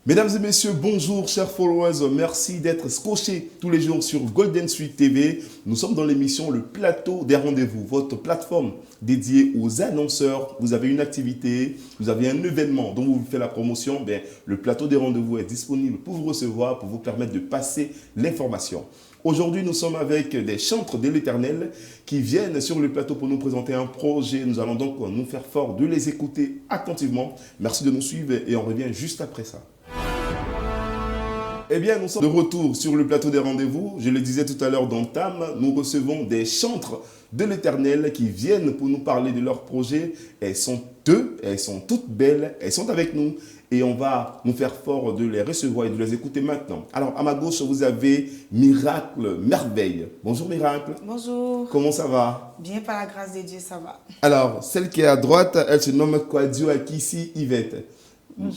Mesdames et messieurs, bonjour chers followers, merci d'être scotchés tous les jours sur Golden Suite TV. Nous sommes dans l'émission Le Plateau des Rendez-vous, votre plateforme dédiée aux annonceurs. Vous avez une activité, vous avez un événement dont vous faites la promotion, bien, le Plateau des Rendez-vous est disponible pour vous recevoir, pour vous permettre de passer l'information. Aujourd'hui, nous sommes avec des chantres de l'Éternel qui viennent sur le plateau pour nous présenter un projet. Nous allons donc nous faire fort de les écouter attentivement. Merci de nous suivre et on revient juste après ça. Eh bien, nous sommes de retour sur le plateau des rendez-vous. Je le disais tout à l'heure dans Tam, nous recevons des chantres de l'Éternel qui viennent pour nous parler de leur projet. Elles sont toutes belles, elles sont avec nous et on va nous faire fort de les recevoir et de les écouter maintenant. Alors, à ma gauche, vous avez Miracle Merveille. Bonjour Miracle. Bonjour. Comment ça va? Bien, par la grâce de Dieu, ça va. Alors, celle qui est à droite, elle se nomme Kwadio Akissi Yvette.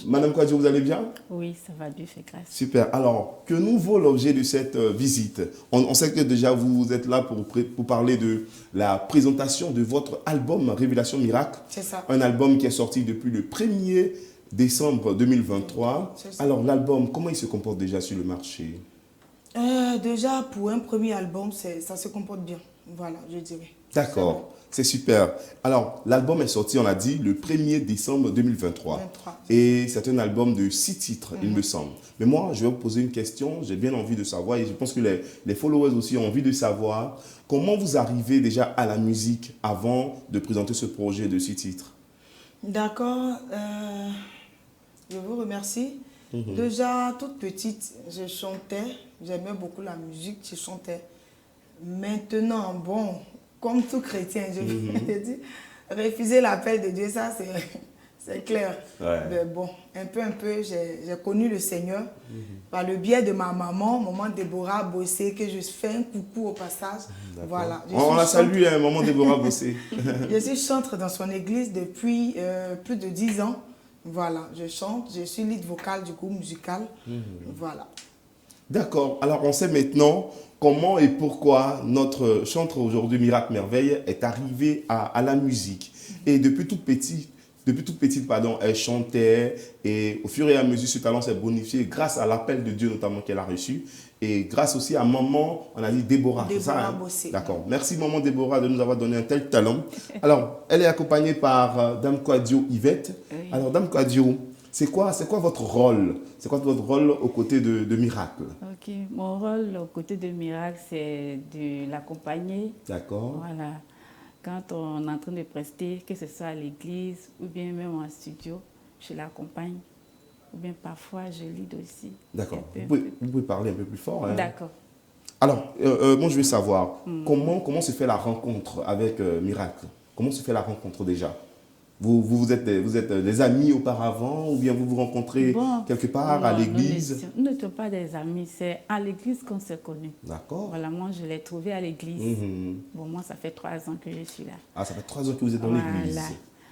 Madame Kwadio, vous allez bien? Oui, ça va, Dieu fait grâce. Super. Alors, que nous vaut l'objet de cette visite? On sait que déjà vous êtes là pour parler de la présentation de votre album Révélation Miracle. C'est ça. Un album qui est sorti depuis le 1er décembre 2023. C'est ça. Alors, l'album, comment il se comporte déjà sur le marché? Déjà, pour un premier album, ça se comporte bien. Voilà, je dirais. D'accord. C'est super. Alors, l'album est sorti, on l'a dit, le 1er décembre 2023. 23. Et c'est un album de 6 titres, il me semble. Mais moi, je vais vous poser une question. J'ai bien envie de savoir, et je pense que les followers aussi ont envie de savoir, comment vous arrivez déjà à la musique avant de présenter ce projet de 6 titres? D'accord. Je vous remercie. Déjà, toute petite, je chantais. J'aimais beaucoup la musique, je chantais. Maintenant, bon, comme tout chrétien, je dis, refuser l'appel de Dieu, ça c'est clair. Ouais. Mais bon, un peu, j'ai connu le Seigneur par le biais de ma maman Déborah Bossé, que je fais un coucou au passage. Voilà. On la salue, hein, maman Déborah Bossé. Je suis chantre dans son église depuis plus de 10 ans. Voilà, je chante, je suis lead vocal du groupe musical. Voilà. D'accord. Alors, on sait maintenant comment et pourquoi notre chantre aujourd'hui, Miracle Merveille, est arrivé à la musique. Et depuis toute petite, elle chantait et au fur et à mesure, ce talent s'est bonifié grâce à l'appel de Dieu notamment qu'elle a reçu et grâce aussi à maman, on a dit Déborah. C'est ça, Déborah hein? Bossé. D'accord. Merci maman Déborah de nous avoir donné un tel talent. Alors, elle est accompagnée par Dame Kwadio Yvette. Oui. Alors, Dame Kwadio, c'est quoi votre rôle? C'est quoi votre rôle aux côtés de Miracle? Ok, mon rôle aux côtés de Miracle, c'est de l'accompagner. D'accord. Voilà. Quand on est en train de prester, que ce soit à l'église ou bien même en studio, je l'accompagne. Ou bien parfois, je lead aussi. D'accord. Un peu. Vous pouvez parler un peu plus fort, hein? D'accord. Alors, moi, je veux savoir, comment se fait la rencontre avec Miracle? Comment se fait la rencontre déjà? Vous êtes des amis auparavant ou bien vous vous rencontrez Bon, quelque part à non, l'église? Nous n'étions pas des amis, c'est à l'église qu'on s'est connus. D'accord. Voilà, moi, je l'ai trouvé à l'église. Bon, moi, ça fait 3 ans que je suis là. Ah, ça fait 3 ans que vous êtes dans Voilà. l'église.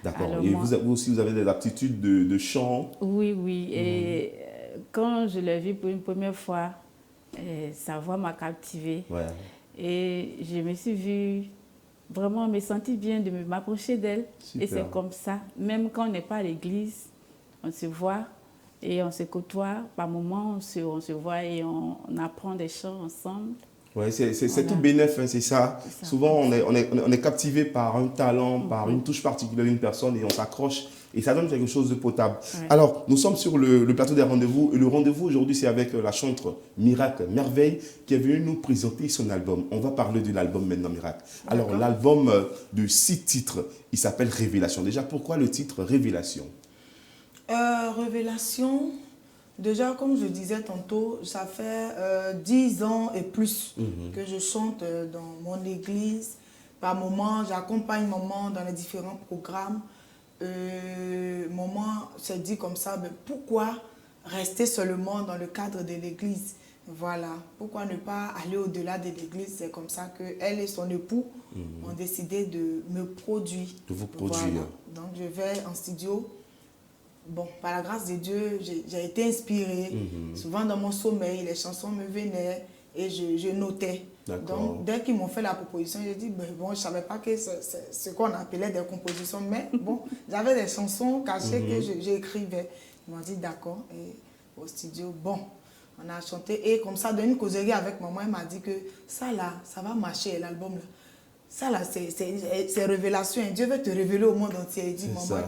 D'accord. Alors, Et moi- vous aussi, vous avez des aptitudes de chant? Oui, oui. Et quand je l'ai vu pour une première fois, sa voix m'a captivée. Ouais. Et je me suis vue vraiment me sentir bien de m'approcher d'elle. Et Super. c'est comme ça. Même quand on n'est pas à l'église, on se voit et on se côtoie. Par moments, on se voit et on apprend des chants ensemble. Ouais, c'est Voilà. tout bénef, hein, c'est ça. C'est ça. Souvent, on est captivé par un talent, par une touche particulière d'une personne et on s'accroche et ça donne quelque chose de potable. Ouais. Alors, nous sommes sur le plateau des rendez-vous et le rendez-vous aujourd'hui, c'est avec la chantre Miracle Merveille qui est venue nous présenter son album. On va parler de l'album maintenant, Miracle. Alors, l'album de 6 titres, il s'appelle Révélation. Déjà, pourquoi le titre Révélation? Révélation, déjà, comme je disais tantôt, ça fait 10 ans et plus que je chante dans mon église. Par moment, j'accompagne maman dans les différents programmes. Maman s'est dit comme ça, mais pourquoi rester seulement dans le cadre de l'église? Voilà, pourquoi ne pas aller au-delà de l'église? C'est comme ça qu'elle et son époux ont décidé de me produire. De vous produire. Voilà. Donc je vais en studio. Bon, par la grâce de Dieu, j'ai été inspirée. Souvent dans mon sommeil, les chansons me venaient et je notais. D'accord. Donc, dès qu'ils m'ont fait la proposition, j'ai dit, ben, bon, je ne savais pas que c'est ce qu'on appelait des compositions, mais bon, j'avais des chansons cachées que j'écrivais. Ils m'ont dit, d'accord. Et au studio. Bon, on a chanté et comme ça, dans une causerie avec maman, elle m'a dit que ça là, ça va marcher, l'album là. Ça là, c'est révélation. Dieu veut te révéler au monde entier. Il dit, maman,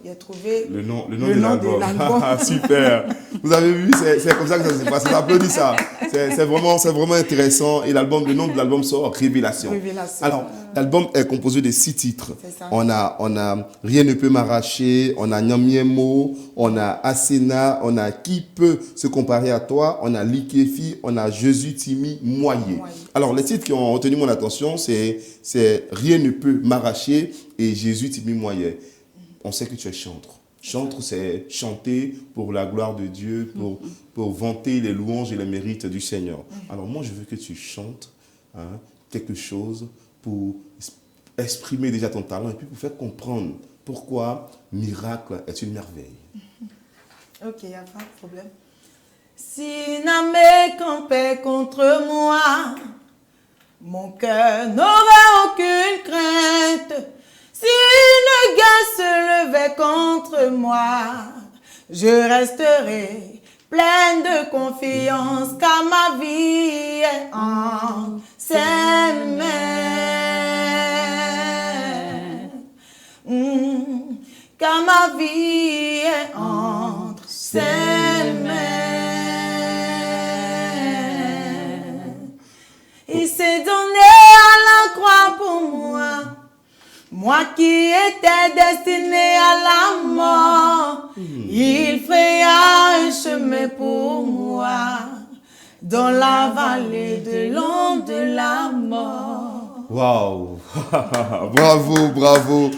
il a trouvé le nom de l'album. Super. Vous avez vu, c'est comme ça que ça s'est passé. J'applaudis ça. C'est vraiment intéressant. Et le nom de l'album sort Révélation. Alors, l'album est composé de 6 titres. On a Rien ne peut m'arracher, on a Nyamiemo, on a Asena, on a Qui peut se comparer à toi, on a Likefi, on a Jésus Timi Moyé. Alors, les titres qui ont retenu mon attention, c'est Rien ne peut m'arracher et Jésus Timi Moyé. On sait que tu es chantre. Chantre, c'est chanter pour la gloire de Dieu, pour vanter les louanges et les mérites du Seigneur. Alors moi, je veux que tu chantes quelque chose pour exprimer déjà ton talent et puis pour faire comprendre pourquoi Miracle est une merveille. Ok, il n'y a pas de problème. Si Namé campait contre moi, mon cœur n'aurait aucune crainte. Si une guerre se levait contre moi, je resterai pleine de confiance car ma vie est en ses mains. Car ma vie est entre ses mains. Il s'est donné à la croix pour moi. Moi qui étais destiné à la mort, il fraya un chemin pour moi dans la vallée de l'ombre de la mort. Waouh! Bravo, bravo!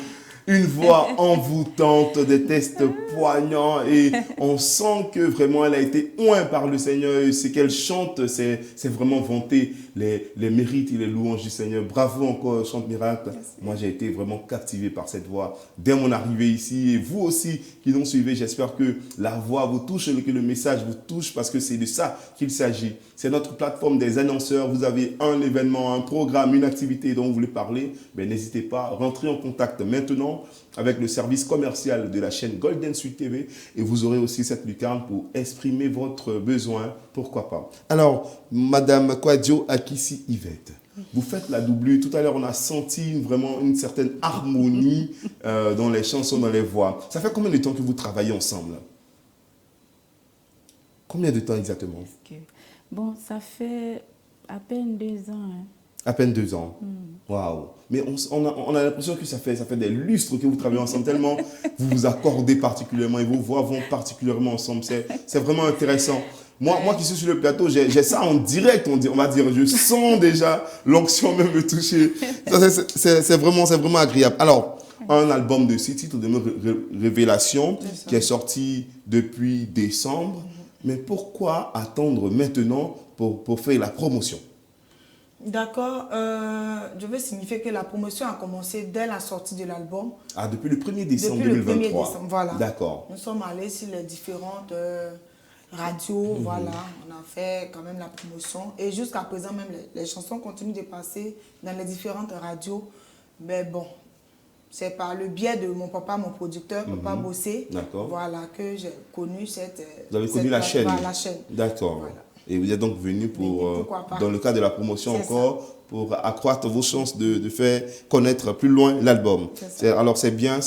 Une voix envoûtante, des textes poignants et on sent que vraiment elle a été oint par le Seigneur. Et ce qu'elle chante, c'est vraiment vanter les mérites et les louanges du Seigneur. Bravo encore, Chante Miracle. Moi, j'ai été vraiment captivé par cette voix dès mon arrivée ici. Et vous aussi qui nous suivez, j'espère que la voix vous touche, que le message vous touche parce que c'est de ça qu'il s'agit. C'est notre plateforme des annonceurs. Vous avez un événement, un programme, une activité dont vous voulez parler. Ben, n'hésitez pas, rentrez en contact maintenant avec le service commercial de la chaîne Golden Sweet TV et vous aurez aussi cette lucarne pour exprimer votre besoin, pourquoi pas. Alors, Madame Kwadjo Akissi Yvette, vous faites la doublure. Tout à l'heure, on a senti vraiment une certaine harmonie dans les chansons, dans les voix. Ça fait combien de temps que vous travaillez ensemble? Combien de temps exactement? Bon, ça fait à peine 2 ans. Hein. À peine 2 ans. Waouh. Mais on a l'impression que ça fait des lustres que vous travaillez ensemble, tellement vous vous accordez particulièrement et vos voix vont particulièrement ensemble. C'est vraiment intéressant. Moi qui suis sur le plateau, j'ai ça en direct, on va dire. Je sens déjà l'onction même me toucher. C'est vraiment agréable. Alors, un album de 6 titres de Révélation qui est sorti depuis décembre. Mais pourquoi attendre maintenant pour faire la promotion? D'accord, je veux signifier que la promotion a commencé dès la sortie de l'album. Ah, depuis le 1er décembre 2023. Depuis le 1er décembre, voilà. D'accord. Nous sommes allés sur les différentes radios, voilà. On a fait quand même la promotion. Et jusqu'à présent, même les chansons continuent de passer dans les différentes radios. Mais bon, c'est par le biais de mon papa, mon producteur, Papa Bossé, voilà, que j'ai connu cette... Vous avez connu la chaîne? La chaîne. D'accord. Voilà. Et vous êtes donc venu dans le cadre de la promotion encore, pour accroître vos chances de faire connaître plus loin l'album. Alors c'est bien.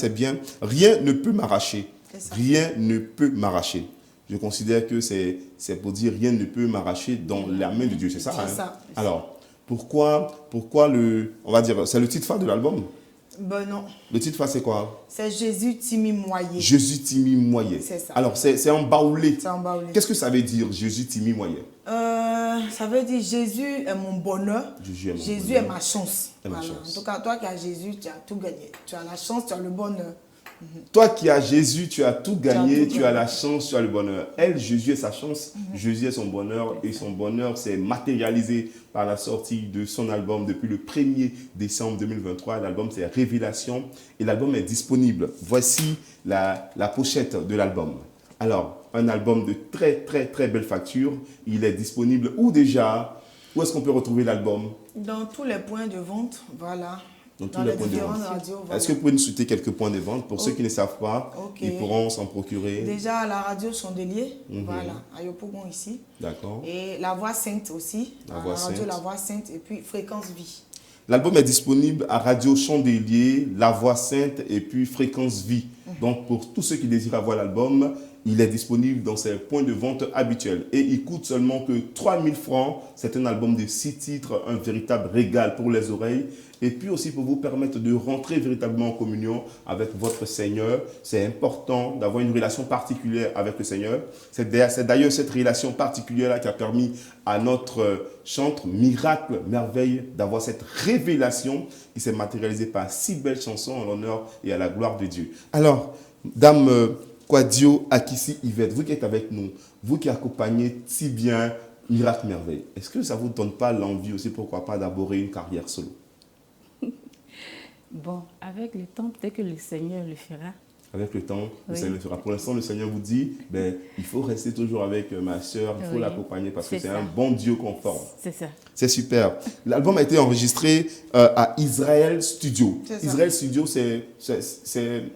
Rien ne peut m'arracher. Rien ne peut m'arracher. Je considère que c'est pour dire rien ne peut m'arracher dans la main de Dieu. C'est ça, hein? Ça. Alors, pourquoi on va dire, c'est le titre phare de l'album? Ben non. Le titre phare, c'est quoi? C'est Jésus Timi Moyé. Jésus Timi Moyé. C'est ça. Alors, c'est embaoulé. C'est embaoulé. Qu'est-ce que ça veut dire, Jésus Timi Moyé? Ça veut dire Jésus est mon bonheur. Jésus est ma chance. Voilà. En tout cas, toi qui as Jésus, tu as tout gagné. Tu as la chance, tu as le bonheur. Toi qui as Jésus, tu as tout gagné, tu as la chance, tu as le bonheur. Elle, Jésus est sa chance, Jésus est son bonheur et son bonheur s'est matérialisé par la sortie de son album depuis le 1er décembre 2023. L'album c'est Révélation et l'album est disponible. Voici la pochette de l'album. Alors, un album de très belle facture. Il est disponible où déjà? Où est-ce qu'on peut retrouver l'album? Dans tous les points de vente, voilà. Dans tous dans les les points de différentes vente. radios. Voilà. Est-ce que vous pouvez nous citer quelques points de vente pour ceux qui ne savent pas, Ok. ils pourront s'en procurer? Déjà, la radio Chandelier, Mhm. voilà, à Yopougon ici. D'accord. Et La Voix Sainte aussi, La à Voix la radio Sainte. La Voix Sainte, et puis Fréquence Vie. L'album est disponible à Radio Chandelier, La Voix Sainte et puis Fréquence Vie. Donc pour tous ceux qui désirent avoir l'album, il est disponible dans ses points de vente habituels. Et il coûte seulement que 3000 francs. C'est un album de 6 titres, un véritable régal pour les oreilles. Et puis aussi pour vous permettre de rentrer véritablement en communion avec votre Seigneur. C'est important d'avoir une relation particulière avec le Seigneur. C'est d'ailleurs cette relation particulière-là qui a permis à notre chantre Miracle, Merveille, d'avoir cette révélation qui s'est matérialisée par 6 belles chansons en l'honneur et à la gloire de Dieu. Alors, Dame Kwadio Akissi Yvette, vous qui êtes avec nous, vous qui accompagnez si bien Miracle, Merveille, est-ce que ça ne vous donne pas l'envie aussi, pourquoi pas, d'aborder une carrière solo? Bon, avec le temps, peut-être que le Seigneur le fera. Avec le temps, le Oui. Seigneur le fera. Pour l'instant, le Seigneur vous dit, ben, il faut rester toujours avec ma soeur, il faut Oui. l'accompagner parce que C'est c'est ça. un bon Dieu qu'on forme. C'est ça. C'est super. L'album a été enregistré à Israel Studio. C'est ça. Israel Studio, c'est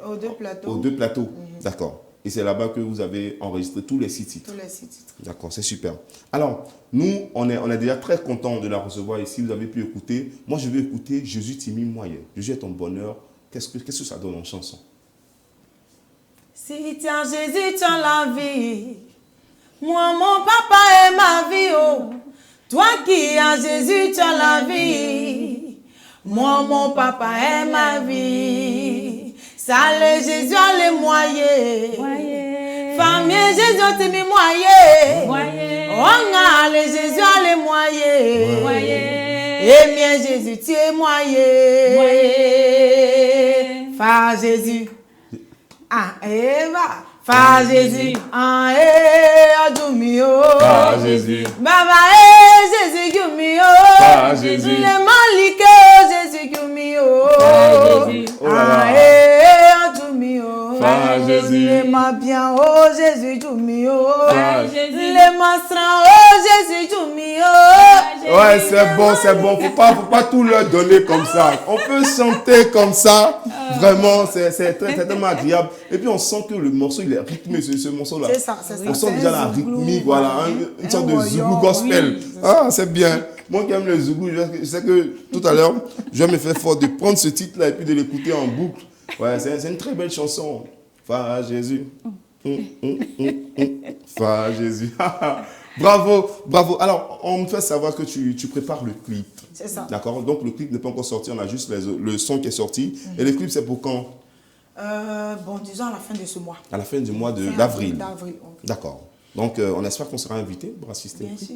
Aux 2 plateaux. aux 2 plateaux. D'accord. Et c'est là-bas que vous avez enregistré tous les 6 titres. Tous les 6 titres. D'accord, c'est super. Alors, nous, on est déjà très contents de la recevoir ici. Vous avez pu écouter. Moi, je vais écouter Jésus Timi Moyen. Jésus est ton bonheur. Qu'est-ce que ça donne en chanson? Si tiens Jésus, tiens la vie. Moi, mon papa est ma vie. Oh. Toi qui as Jésus, tiens la vie. Moi, mon papa est ma vie. Salé Jésus, les moyens. Voyez. Famille Jésus, t'es mis moyens. Voyez. On a les Jésus, les moyens. Voyez. Et bien Jésus, tu es moyen. Voyez. Fa Jésus. Ah, Eva. Fa Jésus. Ah, Adumio. Ah, Jésus. Baba, Jésus, Gumio. Ah, Jésus. Le Malike, Jésus, Gumio. Ah, Jésus. Oh là là. Ah, Adumio. Fa Jésus. Le ma bien, oh Jésus, Gumio. Ah, Jésus. Le masran, oh Jésus, Gumio. Ouais, c'est bon. Faut pas tout leur donner comme ça. On peut chanter comme ça. Vraiment, c'est tellement agréable. Et puis, on sent que le morceau, il est rythmé, ce morceau-là. C'est ça, c'est ça. On sent C'est déjà un la zouglou, rythmique, voilà, une sorte de zoulou gospel. oui. Ah, c'est bien. Moi qui aime le zoulou, je sais que tout à l'heure, je vais me faire fort de prendre ce titre-là et puis de l'écouter en boucle. Ouais, c'est une très belle chanson. Fa Jésus. Fa Jésus. Bravo. Alors, on me fait savoir que tu prépares le clip. C'est ça. D'accord. Donc, le clip n'est pas encore sorti. On a juste le son qui est sorti. Et le clip, c'est pour quand? Bon, disons à la fin de ce mois. À la fin du mois Fin d'avril. D'avril, ok. D'accord. Donc, on espère qu'on sera invité pour assister. Bien sûr.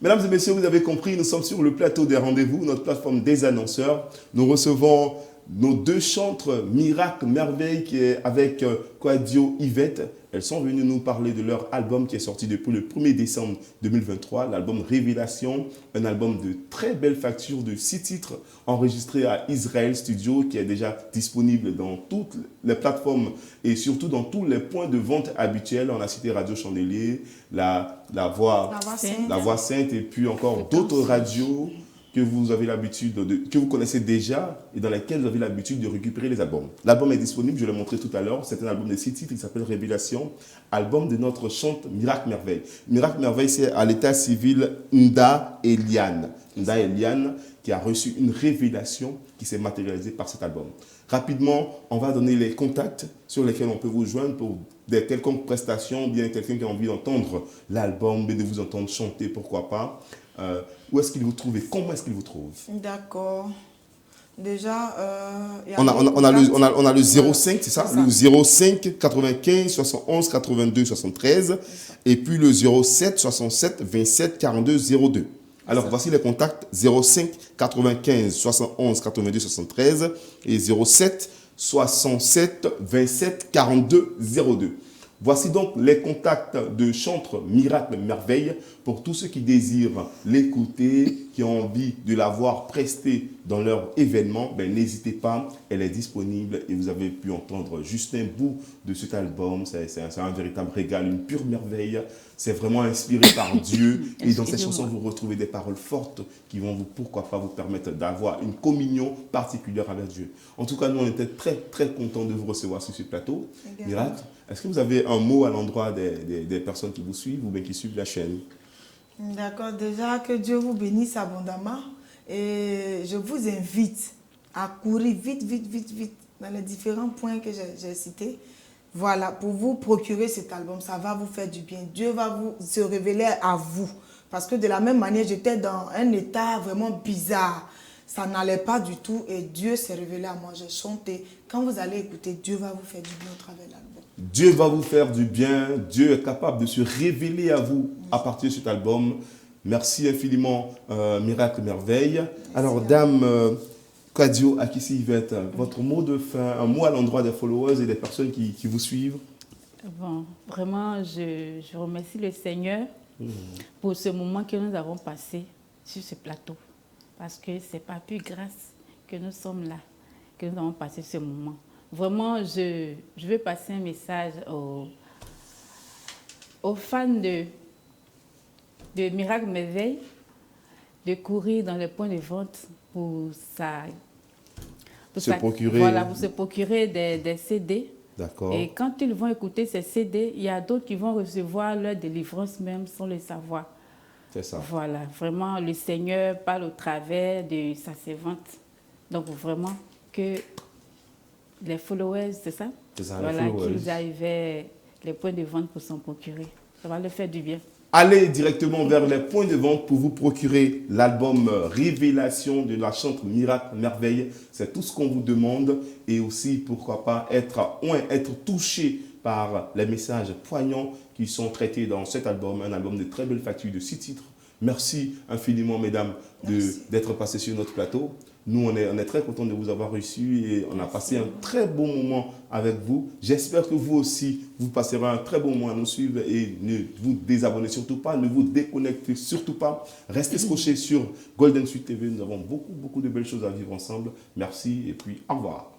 Mesdames et messieurs, vous avez compris, nous sommes sur le plateau des rendez-vous, notre plateforme des annonceurs. Nous recevons nos 2 chantres, Miracle, Merveille, qui est avec Kwadio Yvette. Elles sont venues nous parler de leur album qui est sorti depuis le 1er décembre 2023, l'album Révélation, un album de très belle facture de 6 titres enregistrés à Israel Studio, qui est déjà disponible dans toutes les plateformes et surtout dans tous les points de vente habituels. On a cité Radio Chandelier, la Voix Sainte et puis encore d'autres radios que vous avez l'habitude que vous connaissez déjà et dans lesquels vous avez l'habitude de récupérer les albums. L'album est disponible, je l'ai montré tout à l'heure, c'est un album de 6 titres, il s'appelle Révélation, album de notre chante Miracle Merveille. Miracle Merveille, c'est à l'état civil Nda Eliane. Nda Eliane qui a reçu une révélation qui s'est matérialisée par cet album. Rapidement, on va donner les contacts sur lesquels on peut vous joindre pour des quelconques prestations, bien quelqu'un qui a envie d'entendre l'album, de vous entendre chanter, pourquoi pas. Où est-ce qu'il vous trouve et comment est-ce qu'il vous trouve? D'accord. Déjà, on a le 05, c'est ça? Le 05 95 71 82 73 et puis le 07 67 27 42 02. Alors, voici les contacts 05 95 71 82 73 et 07 67 27 42 02. Voici donc les contacts de Chantre Miracle Merveille pour tous ceux qui désirent l'écouter, qui ont envie de la voir prester dans leur événement. Ben, n'hésitez pas, elle est disponible et vous avez pu entendre juste un bout de cet album. C'est un véritable régal, une pure merveille. C'est vraiment inspiré par Dieu et dans ces chansons, vous retrouvez des paroles fortes qui vont vous, pourquoi pas, vous permettre d'avoir une communion particulière avec Dieu. En tout cas, nous, on était très, très contents de vous recevoir sur ce plateau. Miracle, est-ce que vous avez un mot à l'endroit des personnes qui vous suivent ou bien qui suivent la chaîne? D'accord, déjà que Dieu vous bénisse abondamment et je vous invite à courir vite dans les différents points que j'ai cités. Voilà, pour vous procurer cet album, ça va vous faire du bien. Dieu va se révéler à vous. Parce que de la même manière, j'étais dans un état vraiment bizarre. Ça n'allait pas du tout et Dieu s'est révélé à moi. J'ai chanté. Quand vous allez écouter, Dieu va vous faire du bien au travers de l'album. Dieu va vous faire du bien. Dieu est capable de se révéler à vous à partir de cet album. Merci infiniment, Miracle Merveille. Merci. Alors, Dame Kadio Akissi Yvette, votre mot de fin, un mot à l'endroit des followers et des personnes qui vous suivent. Bon, vraiment, je remercie le Seigneur pour ce moment que nous avons passé sur ce plateau. Parce que ce n'est pas plus grâce que nous sommes là, que nous avons passé ce moment. Vraiment, je veux passer un message aux fans de Miracle Merveille de courir dans les points de vente pour se procurer des CD. D'accord. Et quand ils vont écouter ces CD, il y a d'autres qui vont recevoir leur délivrance même sans le savoir. C'est ça. Voilà, vraiment, le Seigneur parle au travers de sa servante. Donc, vraiment, que les followers, c'est ça? C'est ça, voilà, les followers. qu'ils arrivent les points de vente pour s'en procurer. Ça va leur faire du bien. Allez directement vers les points de vente pour vous procurer l'album Révélation de la Chantre Miracle Merveille. C'est tout ce qu'on vous demande. Et aussi, pourquoi pas, être touché par les messages poignants qui sont traités dans cet album. Un album de très belle facture de 6 titres. Merci infiniment, mesdames, d'être passées sur notre plateau. Nous, on est très contents de vous avoir reçus et on a passé un très bon moment avec vous. J'espère que vous aussi, vous passerez un très bon moment à nous suivre et ne vous désabonnez surtout pas, ne vous déconnectez surtout pas. Restez scotchés sur Golden Sweet TV. Nous avons beaucoup de belles choses à vivre ensemble. Merci et puis au revoir.